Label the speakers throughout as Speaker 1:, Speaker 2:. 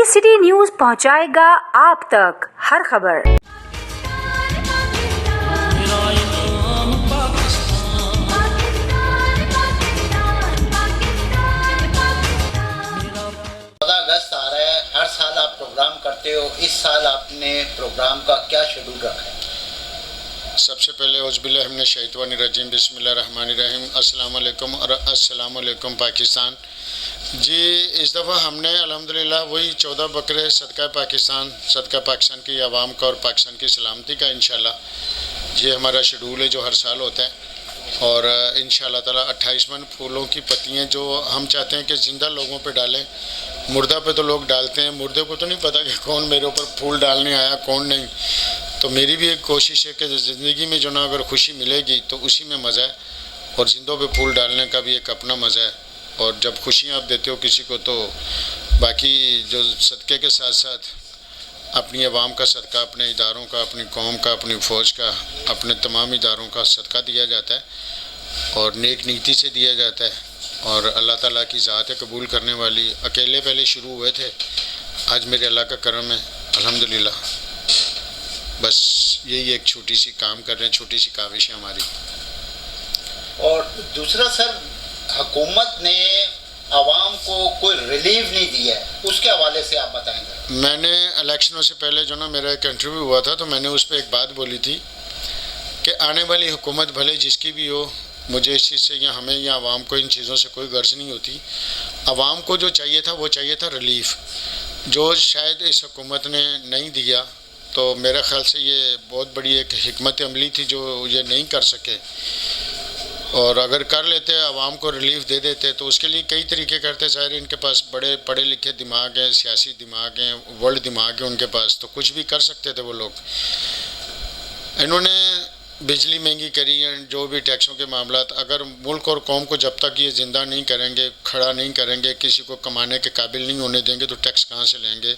Speaker 1: City news पहुंचाएगा आप तक हर खबर।
Speaker 2: अगस्त आ रहा है, हर साल आप प्रोग्राम करते हो, इस साल आपने प्रोग्राम का क्या शेड्यूल रखा है?
Speaker 3: सबसे पहले औज़ुबिल्लाहिमिनश्शैतानिर्रजीम बिस्मिल्लाहिर्रहमानिर्रहीम अस्सलाम वालेकुम और अस्सलाम वालेकुम पाकिस्तान जी। इस दफ़ा हमने अल्हम्दुलिल्लाह वही 14 बकरे सदका पाकिस्तान की आवाम का और पाकिस्तान की सलामती का इंशाल्लाह ये हमारा शेड्यूल है जो हर साल होता है। और इंशाल्लाह ताला 28 मन फूलों की पत्तियाँ जो हम चाहते हैं कि ज़िंदा लोगों पे डालें। मुर्दा पे तो लोग डालते हैं, मुर्दे को तो नहीं पता कि कौन मेरे ऊपर फूल डालने आया कौन नहीं। तो मेरी भी एक कोशिश है कि ज़िंदगी में जो ना अगर खुशी मिलेगी तो उसी में मज़ा है, और ज़िंदों पे फूल डालने का भी एक अपना मज़ा है। और जब खुशियाँ आप देते हो किसी को तो बाकी जो सदक़े के साथ साथ अपनी आवाम का सदका, अपने इदारों का, अपनी कौम का, अपनी फ़ौज का, अपने तमाम इदारों का सदका दिया जाता है और नेक नीति से दिया जाता है। और अल्लाह ताला की ज़ात है कबूल करने वाली। अकेले पहले शुरू हुए थे, आज मेरे अल्लाह का करम है अल्हम्दुलिल्लाह। बस यही एक छोटी सी काम कर रहे हैं, छोटी सी काविश है हमारी।
Speaker 2: और दूसरा सर, हुकूमत ने आवाम को कोई रिलीफ नहीं दिया है, उसके हवाले से आप बताएंगे।
Speaker 3: मैंने इलेक्शनों से पहले जो ना मेरा एक इंटरव्यू हुआ था तो मैंने उस पर एक बात बोली थी कि आने वाली हुकूमत भले जिसकी भी हो, मुझे इस चीज़ से या हमें या आवाम को इन चीज़ों से कोई गर्ज नहीं होती। आवाम को जो चाहिए था वो चाहिए था रिलीफ, जो शायद इस हुकूमत ने नहीं दिया। तो मेरे ख़्याल से ये बहुत बड़ी एक हिकमत अमली थी जो ये नहीं कर सके। और अगर कर लेते आवाम को रिलीफ दे देते तो उसके लिए कई तरीके करते। ज़ाहिर इनके पास बड़े पढ़े लिखे दिमाग हैं, सियासी दिमाग हैं, वर्ल्ड दिमाग है उनके पास, तो कुछ भी कर सकते थे वो लोग। इन्होंने बिजली महंगी करी है, जो भी टैक्सों के मामला, अगर मुल्क और कौम को जब तक ये ज़िंदा नहीं करेंगे, खड़ा नहीं करेंगे, किसी को कमाने के काबिल नहीं होने देंगे तो टैक्स कहाँ से लेंगे।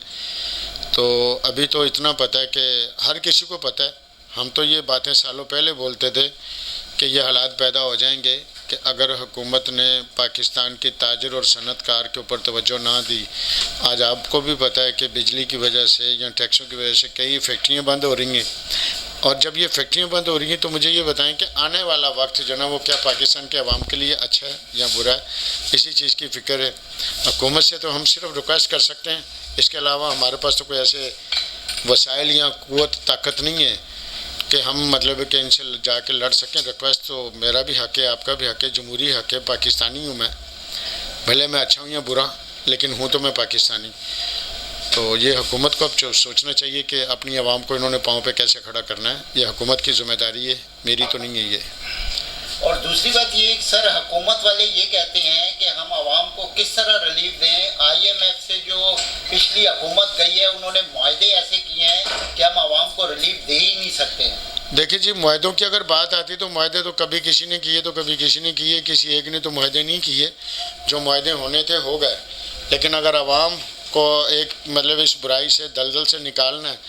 Speaker 3: तो अभी तो इतना पता है कि हर किसी को पता है, हम तो ये बातें सालों पहले बोलते थे कि ये हालात पैदा हो जाएंगे कि अगर हुकूमत ने पाकिस्तान के ताजर और सनतकार के ऊपर तवज्जो ना दी। आज आपको भी पता है कि बिजली की वजह से या टैक्सों की वजह से कई फैक्ट्रियाँ बंद हो रही हैं। और जब ये फैक्ट्रियाँ बंद हो रही हैं तो मुझे ये बताएं कि आने वाला वक्त जो ना वो क्या पाकिस्तान के अवाम के लिए अच्छा है या बुरा है, इसी चीज़ की फ़िक्र है। हुकूमत से तो हम सिर्फ रिक्वेस्ट कर सकते हैं, इसके अलावा हमारे पास तो कोई ऐसे वसाइल या क़ुव्वत ताकत नहीं है कि हम मतलब कि इनसे जाके लड़ सकें। रिक्वेस्ट तो मेरा भी हक़ है, आपका भी हक़ है, जमहूरी हक़ है, पाकिस्तानी हूँ मैं, भले मैं अच्छा हूँ या बुरा, लेकिन हूँ तो मैं पाकिस्तानी। तो ये हुकूमत को अब सोचना चाहिए कि अपनी आवाम को इन्होंने पाँव पे कैसे खड़ा करना है। ये हुकूमत की ज़िम्मेदारी है, मेरी तो नहीं है ये।
Speaker 2: और दूसरी बात ये सर, हुकूमत वाले ये कहते हैं कि हम आवाम को किस तरह रिलीफ दें। IMF से जो पिछली हुकूमत गई है उन्होंने मुआहदे ऐसे किए हैं कि हम आवाम को रिलीफ दे ही नहीं सकते हैं।
Speaker 3: देखिए जी, मुआहदों की अगर बात आती तो मुआहदे तो कभी किसी ने किए तो कभी किसी ने किए, किसी एक ने तो मुआहदे नहीं किए। जो मुआहदे होने थे हो गए, लेकिन अगर आवाम को एक मतलब इस बुराई से दलदल से निकालना है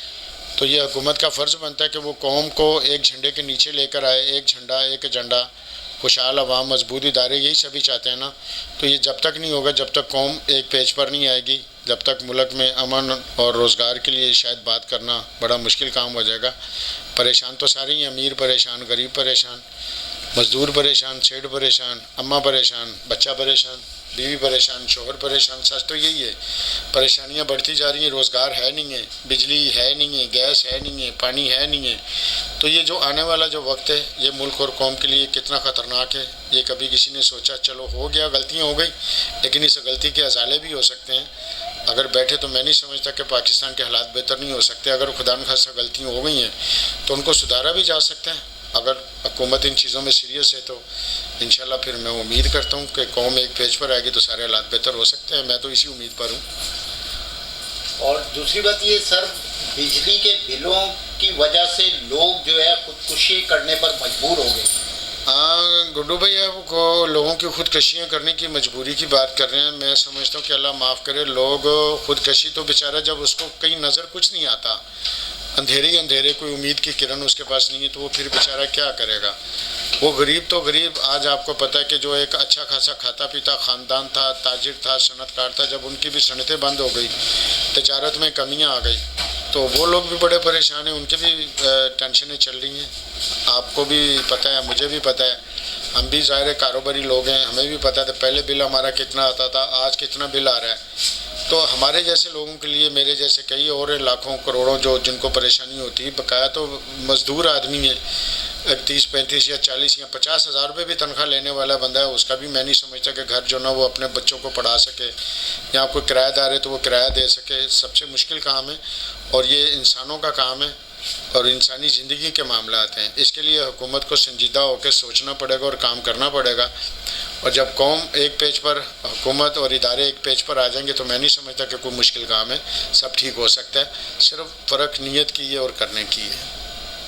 Speaker 3: तो ये हुकूमत का फ़र्ज़ बनता है कि वो कौम को एक झंडे के नीचे लेकर आए। एक झंडा, एक एजेंडा, खुशहाल आवाम, मजबूत इदारे, यही सभी चाहते हैं ना। तो ये जब तक नहीं होगा, जब तक कौम एक पेज पर नहीं आएगी, जब तक मुल्क में अमन और रोज़गार के लिए शायद बात करना बड़ा मुश्किल काम हो जाएगा। परेशान तो सारे ही, अमीर परेशान, गरीब परेशान, मज़दूर परेशान, सेठ परेशान, अम्मा परेशान, बच्चा परेशान, बीवी परेशान, शोहर परेशान। सच तो यही है, परेशानियां बढ़ती जा रही हैं। रोज़गार है नहीं है, बिजली है नहीं है, गैस है नहीं है, पानी है नहीं है। तो ये जो आने वाला जो वक्त है ये मुल्क और कौम के लिए कितना ख़तरनाक है, ये कभी किसी ने सोचा। चलो हो गया, गलतियाँ हो गई, लेकिन इस गलती के अजाले भी हो सकते हैं। अगर बैठे तो मैं नहीं समझता कि पाकिस्तान के हालात बेहतर नहीं हो सकते। अगर खुदा न खासा गलतियाँ हो गई हैं तो उनको सुधारा भी जा सकता है। अगर हुकूमत इन चीज़ों में सीरियस है तो इंशाल्लाह फिर मैं उम्मीद करता हूँ कि कौम एक पेज पर आएगी तो सारे हालात बेहतर हो सकते हैं। मैं तो इसी उम्मीद पर हूँ।
Speaker 2: और दूसरी बात ये सर, बिजली के बिलों की वजह से लोग जो है खुदकुशी करने पर मजबूर हो गए।
Speaker 3: हाँ गुड्डू भैया, को लोगों की खुदकशियाँ करने की मजबूरी की बात कर रहे हैं। मैं समझता हूँ कि अल्लाह माफ़ करे, लोग खुदकशी तो बेचारा जब उसको कहीं नज़र कुछ नहीं आता, अंधेरे ही अंधेरे, कोई उम्मीद की किरण उसके पास नहीं है, तो वो फिर बेचारा क्या करेगा। वो गरीब तो गरीब, आज आपको पता है कि जो एक अच्छा खासा खाता पीता ख़ानदान था, ताजिर था, सनतकार था, जब उनकी भी सनतें बंद हो गई تجارت میں کمیاں آ گئی تو وہ لوگ بھی بڑے پریشان ہیں, ان کی بھی ٹینشنیں چل رہی ہیں. آپ کو بھی پتہ ہے, مجھے بھی پتہ ہے, ہم بھی ظاہر کاروباری لوگ ہیں, ہمیں بھی پتہ تھا پہلے بل ہمارا کتنا آتا تھا, آج کتنا بل آ رہا ہے. تو ہمارے جیسے لوگوں کے لیے, میرے جیسے کئی اور لاکھوں کروڑوں جو جن کو پریشانی ہوتی ہے, بقایا تو مزدور آدمی ہے, 30 35 یا 40 یا 50 ہزار روپے بھی تنخواہ لینے والا بندہ ہے, اس کا بھی میں نہیں سمجھتا کہ گھر جو نا وہ اپنے بچوں کو پڑھا سکے, یا کوئی کرایہ دار ہے تو وہ کرایہ دے سکے. سب سے مشکل کام ہے, اور یہ انسانوں کا کام ہے اور انسانی زندگی کے معاملات ہیں. اس کے لیے حکومت کو سنجیدہ ہو کے سوچنا پڑے گا اور کام کرنا پڑے گا. اور جب قوم ایک پیج پر, حکومت اور ادارے ایک پیج پر آ جائیں گے تو میں نہیں سمجھتا کہ کوئی مشکل کام ہے, سب ٹھیک ہو سکتا ہے. صرف فرق نیت کی ہے اور کرنے کی ہے.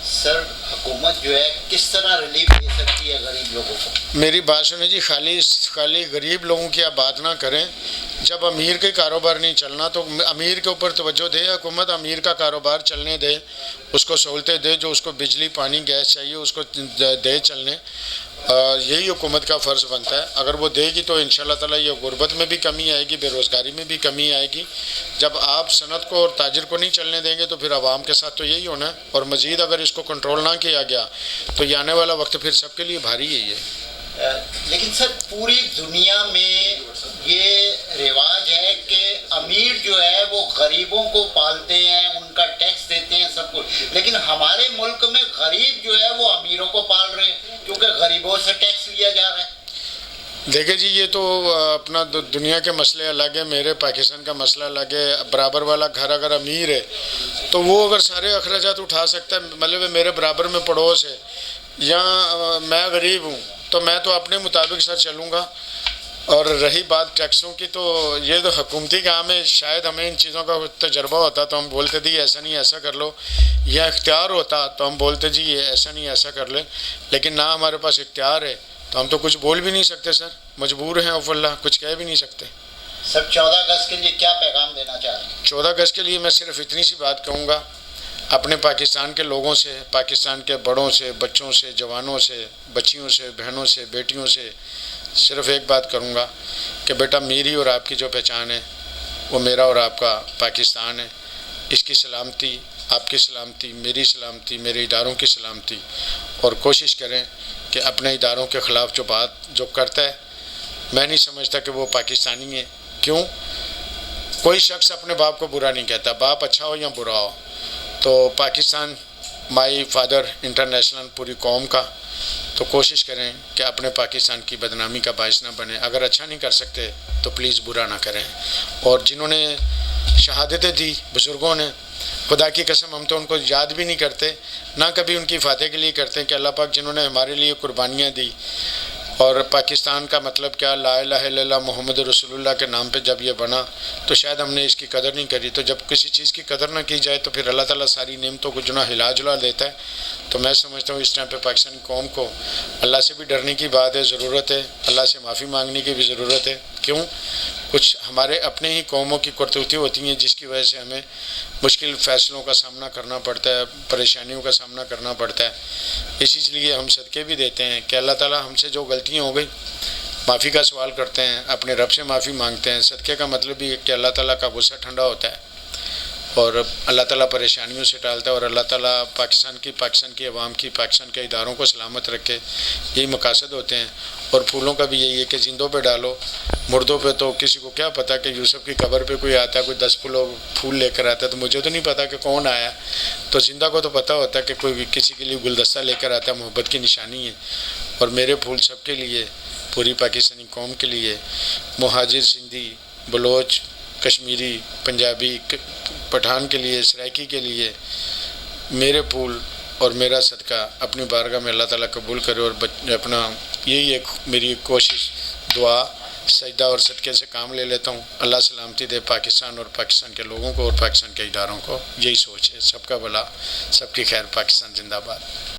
Speaker 2: سر حکومت جو ہے کس طرح ریلیف دے سکتی ہے غریب لوگوں کو؟
Speaker 3: میری بات سنیں جی, خالی غریب لوگوں کی آپ بات نہ کریں. جب امیر کے کاروبار نہیں چلنا تو امیر کے اوپر توجہ دے حکومت, امیر کا کاروبار چلنے دے, اس کو سہولتیں دے, جو اس کو بجلی پانی گیس چاہیے اس کو دے چلنے. یہی حکومت کا فرض بنتا ہے. اگر وہ دے گی تو انشاءاللہ تعالیٰ یہ غربت میں بھی کمی آئے گی, بے روزگاری میں بھی کمی آئے گی. جب آپ صنعت کو اور تاجر کو نہیں چلنے دیں گے تو پھر عوام کے ساتھ تو یہی ہونا ہے. اور مزید اگر اس کو کنٹرول نہ کیا گیا تو یہ آنے والا وقت پھر سب کے لیے بھاری یہی ہے.
Speaker 2: لیکن سر پوری دنیا میں یہ رواج ہے کہ امیر جو ہے وہ غریبوں کو پالتے ہیں, ان کا ٹیکس دیتے ہیں, سب کچھ. لیکن ہمارے ملک میں غریب جو ہے وہ امیروں کو پال رہے ہیں کیونکہ غریبوں سے ٹیکس لیا جا رہا ہے.
Speaker 3: دیکھیں جی, یہ تو اپنا دنیا کے مسئلے الگ ہیں, میرے پاکستان کا مسئلہ الگ ہے. برابر والا گھر اگر امیر ہے تو وہ اگر سارے اخراجات اٹھا سکتا ہے, مطلب میرے برابر میں پڑوس ہے, یا میں غریب ہوں تو میں تو اپنے مطابق سر چلوں گا. اور رہی بات ٹیکسوں کی, تو یہ تو حکومتی کام ہے. شاید ہمیں ان چیزوں کا تجربہ ہوتا تو ہم بولتے تھے ایسا نہیں ایسا کر لو, یا اختیار ہوتا تو ہم بولتے جی یہ ایسا نہیں ایسا کر لے. لیکن نہ ہمارے پاس اختیار ہے تو ہم تو کچھ بول بھی نہیں سکتے سر, مجبور ہیں اوف اللہ, کچھ کہہ بھی نہیں سکتے.
Speaker 2: سر 14 اگست کے لیے کیا پیغام دینا چاہ رہے ہیں؟
Speaker 3: 14 اگست کے لیے میں صرف اتنی سی بات کہوں گا, اپنے پاکستان کے لوگوں سے, پاکستان کے بڑوں سے, بچوں سے, جوانوں سے, بچیوں سے, بہنوں سے, بیٹیوں سے صرف ایک بات کروں گا کہ بیٹا میری اور آپ کی جو پہچان ہے وہ میرا اور آپ کا پاکستان ہے. اس کی سلامتی, آپ کی سلامتی, میری سلامتی, میرے اداروں کی سلامتی. اور کوشش کریں کہ اپنے اداروں کے خلاف جو بات جو کرتا ہے, میں نہیں سمجھتا کہ وہ پاکستانی ہے. کیوں؟ کوئی شخص اپنے باپ کو برا نہیں کہتا, باپ اچھا ہو یا برا ہو. تو پاکستان مائی فادر انٹرنیشنل پوری قوم کا, تو کوشش کریں کہ اپنے پاکستان کی بدنامی کا باعث نہ بنے. اگر اچھا نہیں کر سکتے تو پلیز برا نہ کریں. اور جنہوں نے شہادتیں دی بزرگوں نے, خدا کی قسم ہم تو ان کو یاد بھی نہیں کرتے, نہ کبھی ان کی فاتح کے لیے کرتے ہیں کہ اللہ پاک جنہوں نے ہمارے لیے قربانیاں دی. اور پاکستان کا مطلب کیا, لا الہ الا اللہ محمد رسول اللہ کے نام پہ جب یہ بنا تو شاید ہم نے اس کی قدر نہیں کری. تو جب کسی چیز کی قدر نہ کی جائے تو پھر اللہ تعالیٰ ساری نعمتوں کو جو نہ ہلا جلا دیتا ہے. تو میں سمجھتا ہوں اس ٹائم پہ پاکستانی قوم کو اللہ سے بھی ڈرنے کی بات ہے, ضرورت ہے, اللہ سے معافی مانگنے کی بھی ضرورت ہے. کیوں؟ کچھ ہمارے اپنے ہی قوموں کی کرتوتی ہوتی ہیں جس کی وجہ سے ہمیں مشکل فیصلوں کا سامنا کرنا پڑتا ہے, پریشانیوں کا سامنا کرنا پڑتا ہے. اسی لیے ہم صدقے بھی دیتے ہیں کہ اللہ تعالیٰ ہم سے جو غلطیاں ہو گئی معافی کا سوال کرتے ہیں, اپنے رب سے معافی مانگتے ہیں. صدقے کا مطلب بھی کہ اللہ تعالیٰ کا غصہ ٹھنڈا ہوتا ہے اور اللہ تعالیٰ پریشانیوں سے ٹالتا ہے, اور اللہ تعالیٰ پاکستان کی عوام کی, پاکستان کے اداروں کو سلامت رکھے. یہی مقاصد ہوتے ہیں. اور پھولوں کا بھی یہی ہے کہ زندوں پہ ڈالو, مردوں پہ تو کسی کو کیا پتہ کہ یوسف کی قبر پہ کوئی آتا ہے, کوئی 10 پھول لے کر آتا ہے, تو مجھے تو نہیں پتہ کہ کون آیا. تو زندہ کو تو پتہ ہوتا ہے کہ کوئی کسی کے لیے گلدستہ لے کر آتا ہے, محبت کی نشانی ہے. اور میرے پھول سب کے لیے, پوری پاکستانی قوم کے لیے, مہاجر, سندھی, بلوچ, کشمیری, پنجابی, پٹھان کے لیے, سرائکی کے لیے, میرے پھول اور میرا صدقہ اپنی بارگاہ میں اللہ تعالیٰ قبول کرے. اور اپنا یہی ایک میری کوشش, دعا, سجدہ اور صدقے سے کام لے لیتا ہوں. اللہ سلامتی دے پاکستان اور پاکستان کے لوگوں کو اور پاکستان کے اداروں کو. یہی سوچ ہے, سب کا بھلا, سب کی خیر. پاکستان زندہ باد.